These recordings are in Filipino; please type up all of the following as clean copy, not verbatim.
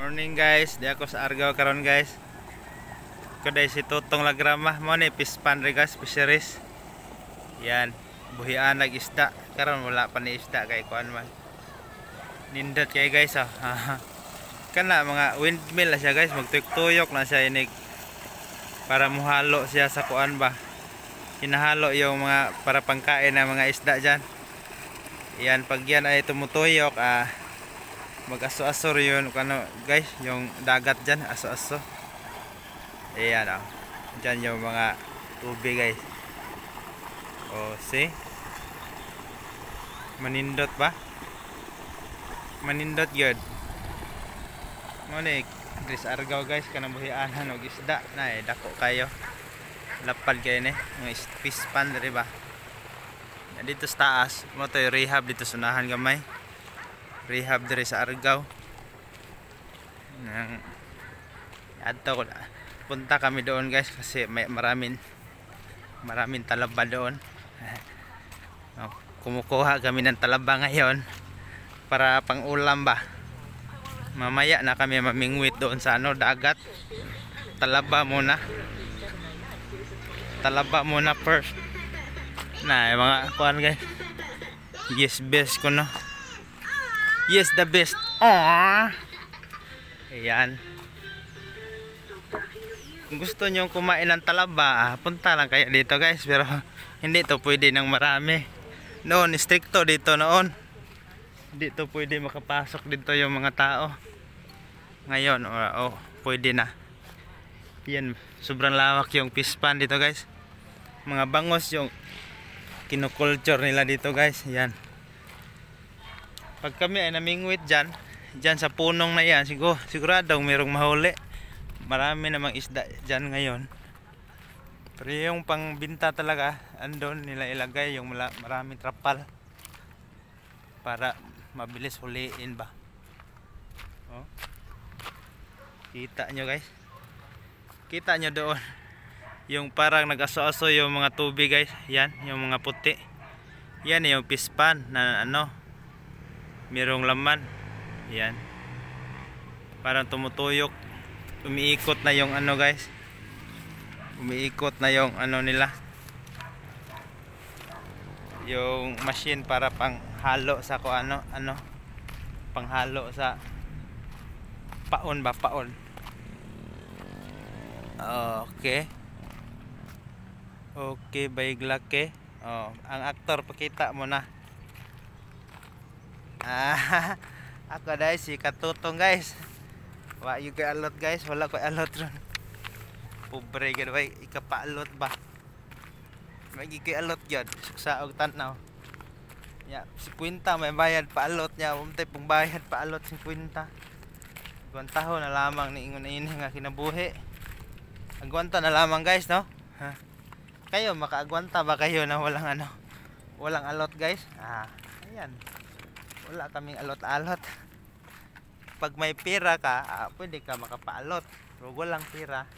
Morning guys, di ako sa Argao karon guys. Kaday si Tutong Lagrama mo ni pispan ri guys, fisheries. Yan, buhian nag isda. Karon wala pa ni isda kay kuan man. Nindot kay guys ah. Kana mga windmill na siya guys, magtuyok na siya inig para muhalo siya sa kuan ba. Hinahalo yung mga para pangkain ng mga isda diyan. Yan, pag yan ay tumutuyok mag-aso-aso yun ano guys, yung dagat dyan, aso-aso. Ayan dyan yung mga tubig guys. See, manindot ba, manindot yun mo ni Chris Argao guys. Kanang buhianan og isda na dako kayo, lapad kayo ni fish pan diba. Dito sa taas mo to yung rehab dito sunahan gamay, rehab diri sa Argao. Adto punta kami doon guys kasi may maraming talaba doon. Kumukuha kami ng talaba ngayon para pang ulam ba. Mamaya na kami mamingwit doon sa dagat. Talaba muna first na yung mga kuan guys. Yes, best ko no. Yes, the best. Ayan. Kung gusto nyo kumain ng talaba, punta lang kayo dito guys. Pero hindi to pwede ng marami. Noon, stricto dito noon. Hindi to pwede makapasok dito yung mga tao. Ngayon, pwede na. Yan, sobrang lawak yung fish pan dito guys. Mga bangos yung kinoculture nila dito guys. Yan. Pag kami ay namingwit dyan sa punong na yan, siguradong mayroong mahuli. Marami namang isda dyan ngayon. Pero yung pangbinta talaga, andun nila ilagay yung maraming trapal para mabilis huliin ba. Kita nyo guys, kita nyo doon yung parang nag-aso-aso yung mga tubig guys. Yan, yung mga puti. Yan yung fish pan na mayroong laman. Yan, parang tumutuyok, umiikot na yung guys, umiikot na yung nila, yung machine para panghalo sa panghalo sa paon ba, paon. Okay, baiglake. Ang aktor pakita mo na. Ako dahil si Katutong guys. Wa yung kay alot guys, wala ko alot ron. Pobre gid bay, ikapaalot ba. May kay alot gyud, suksa og tanaw. Ya, 50 may bayad paalot niya, umtay pong bayad paalot 50. Agwantahon na lamang ni ingon ini nga kinabuhi. Agwanta na lamang guys, no? Kayo makaagwanta ba kayo na walang walang alot guys? Ayan. Wala kaming alot-alot. Pag may pira ka, pwede ka makapaalot. Pero walang pira,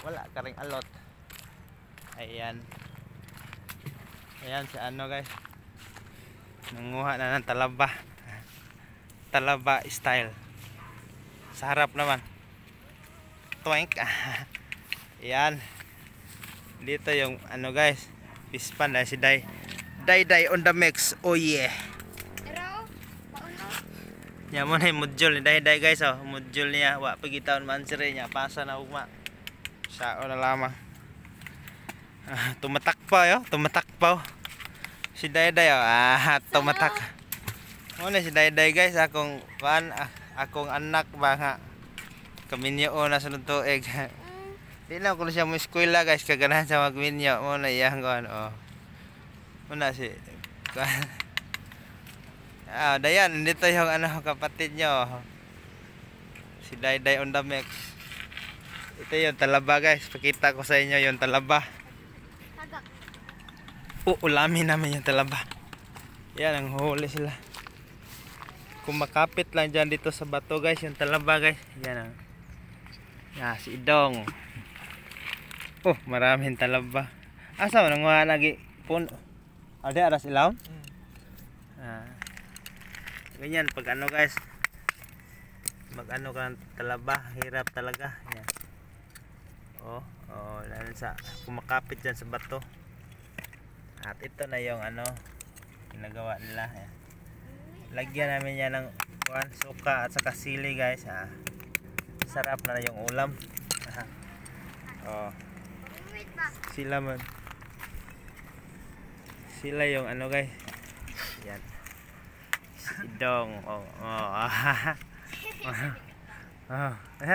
wala ka ring alot. Ayan. Ayan si guys, nanguha na ng talaba. Talaba style. Sa harap naman, twink. Ayan. Dito yung guys, fish pan na si Day on the mix. Oh yeah. Nya mo na yung module ni Day guys. Module niya, wa pagitaon man sire niya, pasa na ugma. Sao na lamang. Tumatak pa si Day tumatak. Mo na si Day guys, akong anak ba nga kaminyo na sunod tuig. Di na ko siya mo eskwela guys, kaganahan sa magminyo. Mo na iyang kuan. Mo na si Dayan, dito yung kapatid nyo, si Day on the mix. Ito yung talaba guys, pakita ko sa inyo yung talaba. Ulamin namin yung talaba. Yan, ang huli sila. Kumakapit lang dyan dito sa bato guys, yung talaba guys. Yan si Idong. Maraming talaba. Asa mo nang mga lagi puno? Ada aras ilaw? Ganyan pag guys, mag-ano ka ng talaba, hirap talaga. Yan. Lalo sa kumakapit dyan sa bato. At ito na yung ano ginagawa nila. Yan. Lagyan namin yan ng suka at saka sili guys. Sarap na yung ulam. Sila yung ano guys. Yan. Sidong.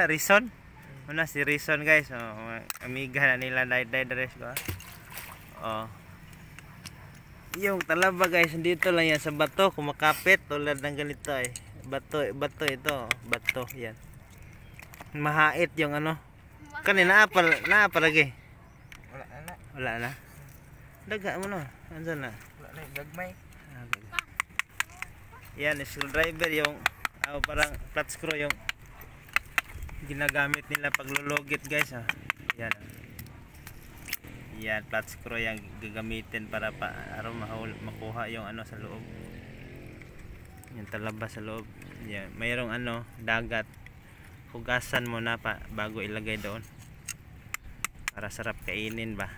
Rison. Una si Rison guys. Amiga na nila day dress ko. Yung talaba guys, dito lang yan sa bato, kumakapit tulad ng ganito eh. Bato ito, bato yan. Mahait yung ano. Kanina apa lagi? Wala na. Daga mo no. Andiyan na. Wala na gagmay. Yan, screwdriver yung parang flat screw yung ginagamit nila paglulugit guys. Yan. Yan, flat screw yung gagamitin para makuha yung ano sa loob. Yung talaba sa loob. Yan, mayroong ano, dagat. Hugasan mo na pa bago ilagay doon. Para sarap kainin ba.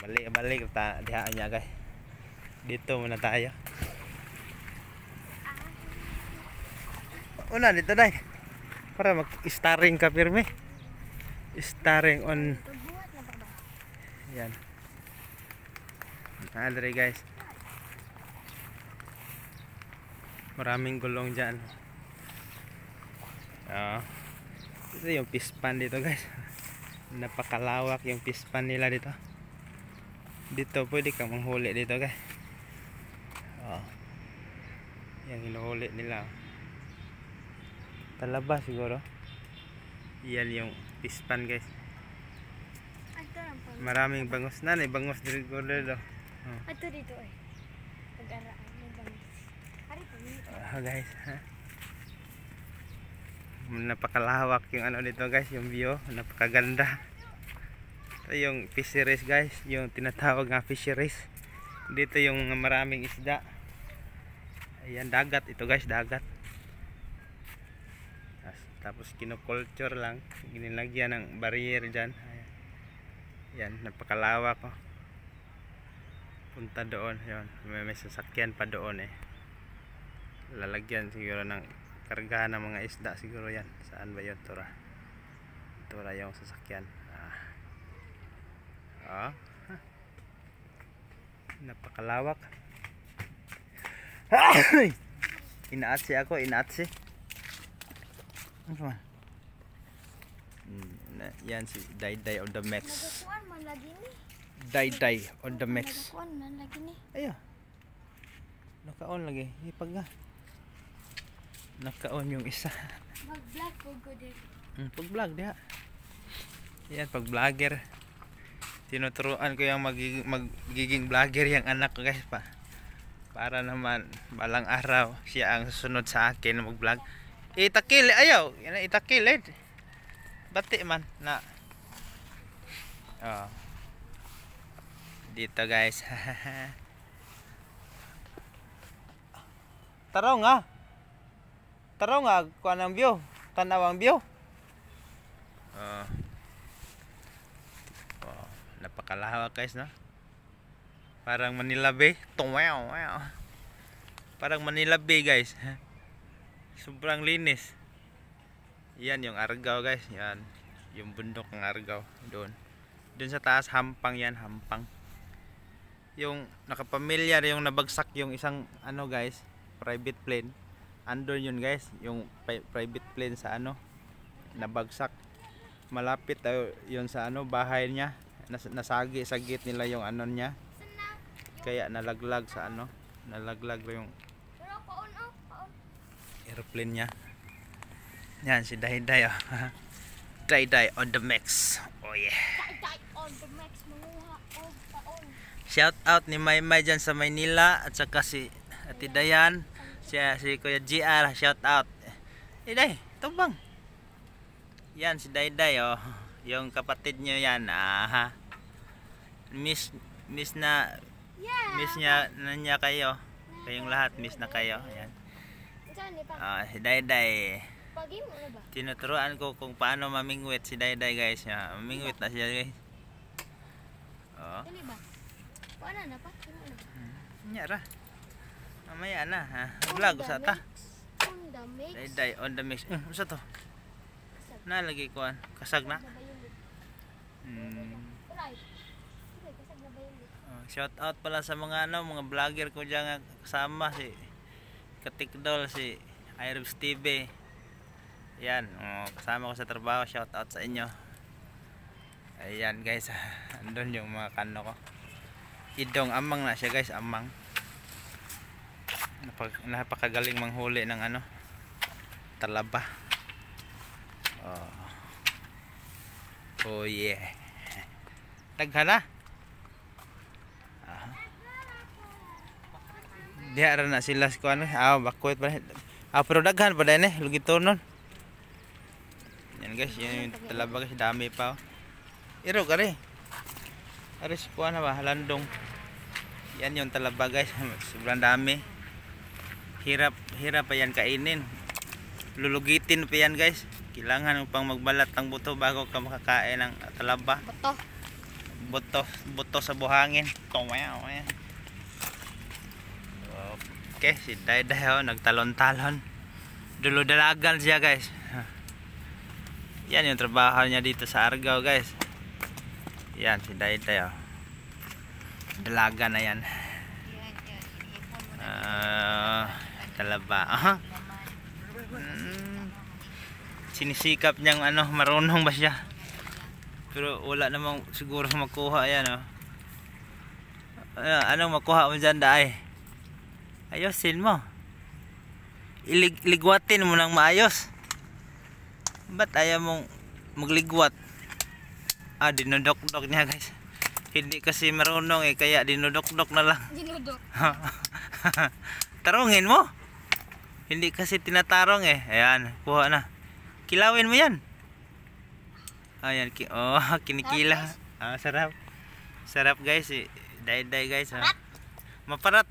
Balik dihaan niya guys. Dito muna tayo. Una dito dai. Para mag-starring ka pirme. Starring on. Yan. Andre guys. Maraming gulong dyan. Ito yung pispan dito guys. Napakalawak yung pispan nila dito. Dito pwede kang manghuli dito guys. Yan hinuhuli nila. Talaba siguro. Yan yung pispan guys. Maraming bangus na, bangus dito. Ato dito eh. Pag-araan may bangus. Guys, napakalawak yung ano dito guys, yung view, napakaganda. Ito yung fisheries guys, yung tinatawag nga fisheries. Dito yung maraming isda. Ayan, dagat ito guys, dagat. Tapos kinoculture lang, ginilagyan ng barrier dyan. Yan, napakalawak ko. Punta doon, yun. May sasakyan pa doon eh. Lalagyan siguro ng karga ng mga isda siguro yan. Saan ba yun? Tura yung sasakyan. Napakalawak. Inaatsi ako, inaatsi. Ano man? Yan si Dayday on the Max. Nagakuan man lagi ni. Dayday on the Max. Nagakuan man lagi ni. Ayo. Naka-on lagi. Ipag nga. Naka-on yung isa. Mag-vlog po ko din. Pag-vlog diha. Yan, pag-vlogger. Tinuturuan ko yung magiging vlogger yung anak ko guys pa. Para naman balang araw siya ang susunod sa akin na mag-vlog. Itakil, ayaw. Yan itakil eh. Bati man na. Dito guys. Taraw nga kuan ang view, tanaw ang view. Napakalawak guys no. Parang Manila Bay. Parang Manila Bay guys. Sobrang linis. Yan yung Argao guys. Yan yung bundok ng Argao. Doon sa taas hampang yan, hampang. Yung nakapamilyar yung nabagsak yung isang ano guys, private plane. Andun yun guys, yung private plane sa ano nabagsak. Malapit yun sa ano bahay niya. Nasagi-sagit nila yung ano niya. Kaya nalaglag sa ano, nalaglag yung airplane niya. Yan si Dayday. Dayday on the Max. Oh yeah. Dayday on the Max manguha og taon. Shout out ni Maymay dyan sa Maynila at saka si Ate Dayan, si Kuya GR, shout out. Day, tubang. Yan si Dayday oh. Yung kapatid niyo yan. Miss na. Yeah. Miss niya kayo. Kayong lahat miss na kayo. Ayan. Saan pa? Si Dayday. Pagi mo na ba? Tinuturuan ko kung paano mamingwit si Dayday guys. Mamingwit na siya guys. Oh. Dali ba? Paano na pa? Ano na ba? Nyara. Mamaya na ha. Vlog sa ta. On the mix. Dayday on the mix. Usa to? Nalagi ko kasag na. Right. Kasag na ba yun? Shout out pala sa mga mga vlogger ko diyan nga kasama si Katikdol, si Iris TV. Yan, kasama ko sa trabaho. Shout out sa inyo. Ayan guys, andun yung mga kano ko. Idong amang na siya guys, amang. Napakagaling manghuli ng talaba. Oh yeah. Daghan na. Diha ra na sila ko bakwet pa. Pero daghan pa din lugito nun. Yan guys, yan yung talaba guys, dami pa. Iro kare. Aris ko ba, landong. Yan yung talaba guys, sobrang dami. Hirap pa yan kainin. Lulugitin pa yan guys. Kailangan pang magbalat ng buto bago ka makakain ng talaba. Buto sa buhangin. Okay, si Dayday nagtalon-talon. Dulo-dalagan siya guys. Yan yung trabaho niya dito sa Argao guys. Yan si Dayday. Dalaga na yan. Talaba. Sinisikap niyang marunong ba siya? Pero wala namang siguro makuha yan anong makuha mo dyan daay? Ayosin mo. Ligwatin mo ng maayos. Ba't ayaw mong magligwat? Dinudok-dok niya guys. Hindi kasi marunong kaya dinudok-dok na lang. Dinudok. Tarungin mo. Hindi kasi tinatarong Ayan, kuha na. Kilawin mo yan. Ayan, kinikila. Sarap. Sarap guys. Dayday guys. Maparat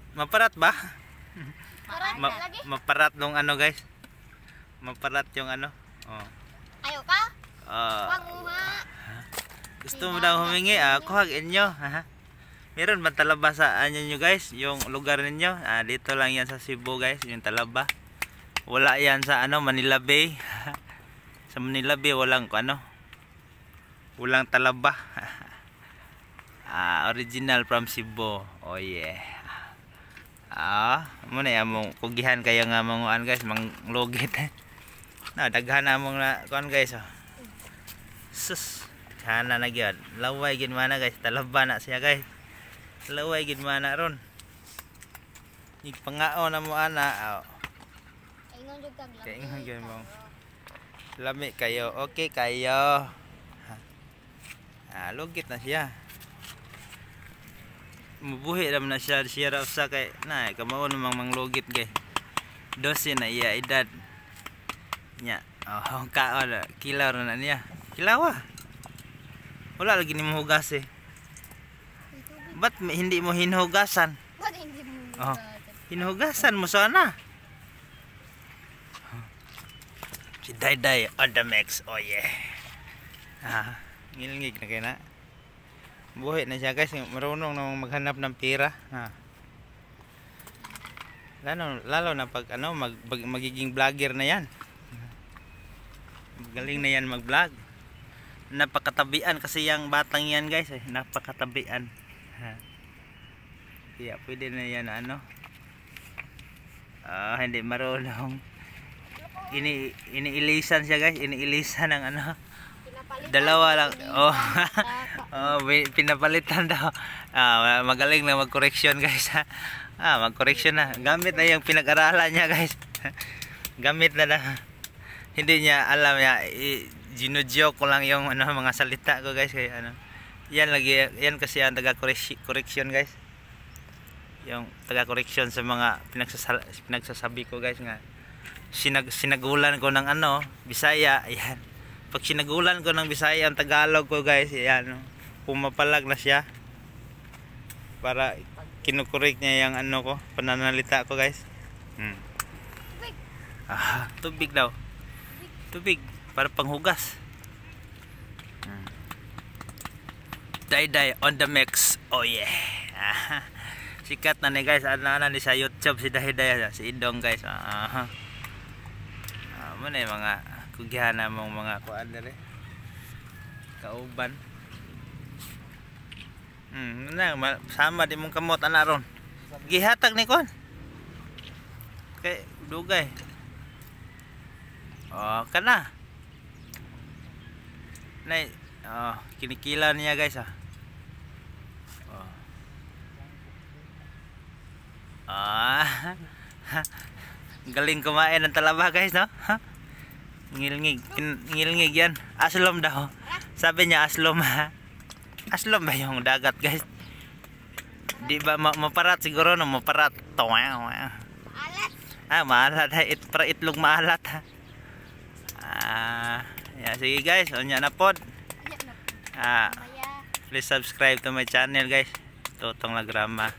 ba? Maparat nung guys. Maparat yung Ayaw ka? Gusto mo daw humingi? Kuhag inyo. Meron ba talaba sa nyo guys? Yung lugar ninyo? Dito lang yan sa Cebu guys. Yung talaba. Wala yan sa Manila Bay. Sa Manila Bay walang walang talaba. Original from Cebu. Oh yeah. Muna mong kugihan kayo nga manguan guys, manglugit. Daghan na mong kuan guys. Sus, sana na gyud. Laway gid mana guys, talaba na siya guys. Laway gid mana ron. Ipangao na mo ana. Ingon jud kag lami. Ingon gyud mo. Lami kayo. Okay kayo. Lugit na siya. Mabuhi naman na siya ra usa kay kamao namang manglugit gay. 12 na iya edad. Nya. Kaon kilaw na niya. Kilaw wala lagi ni mahugas Ba't hindi mo hinuhugasan? Ba't hindi mo hinuhugasan mo sana. Si Dayday on the mix. Oh yeah. Ngilngig na kayo na. Buhay na siya guys. Marunong namang maghanap ng pera. Lalo na pag magiging vlogger na yan. Galing na yan mag vlog. Napakatabian kasi yung batang yan guys napakatabian. Kaya pwede na yan hindi marunong. Iniilisan siya guys. Iniilisan ng dalawa lang. Pinapalitan daw. Magaling na mag-correction guys. Mag-correction na. Gamit na yung pinag-aralan niya guys. Gamit na. Hindi niya alam niya. Ginujoke ko lang yung mga salita ko guys. Kaya yan kasi ang taga-correction guys. Yung taga-correction sa mga pinagsasabi ko guys nga. Sinagulan ko ng Bisaya. Ayan. Pag sinagulan ko ng Bisaya ang Tagalog ko guys, ayan, pumapalag na siya. Para kinukorek niya yung ko, pananalita ko guys. Tubig daw. Tubig para panghugas. Day on the mix. Oh yeah. Sikat na ni guys. Ano ni sa YouTube si Day si Idong guys. Muna yung mga kugihan na mong mga kuan dere. Kauban. Sama di mong kamot ana ron. Gihatag ni kon. Kay dugay. Oh, kana. Nay, kinikila niya guys galing kumain ng talaba guys, no? Ngilngig yan. Aslom daw. Sabi niya aslom. Aslom ba yung dagat guys? Di ba maparat siguro, no? Maparat. Maalat. Maalat. Para itlog maalat. Yeah, sige guys. Onya na pod. Please subscribe to my channel guys. Tutong Lagrama.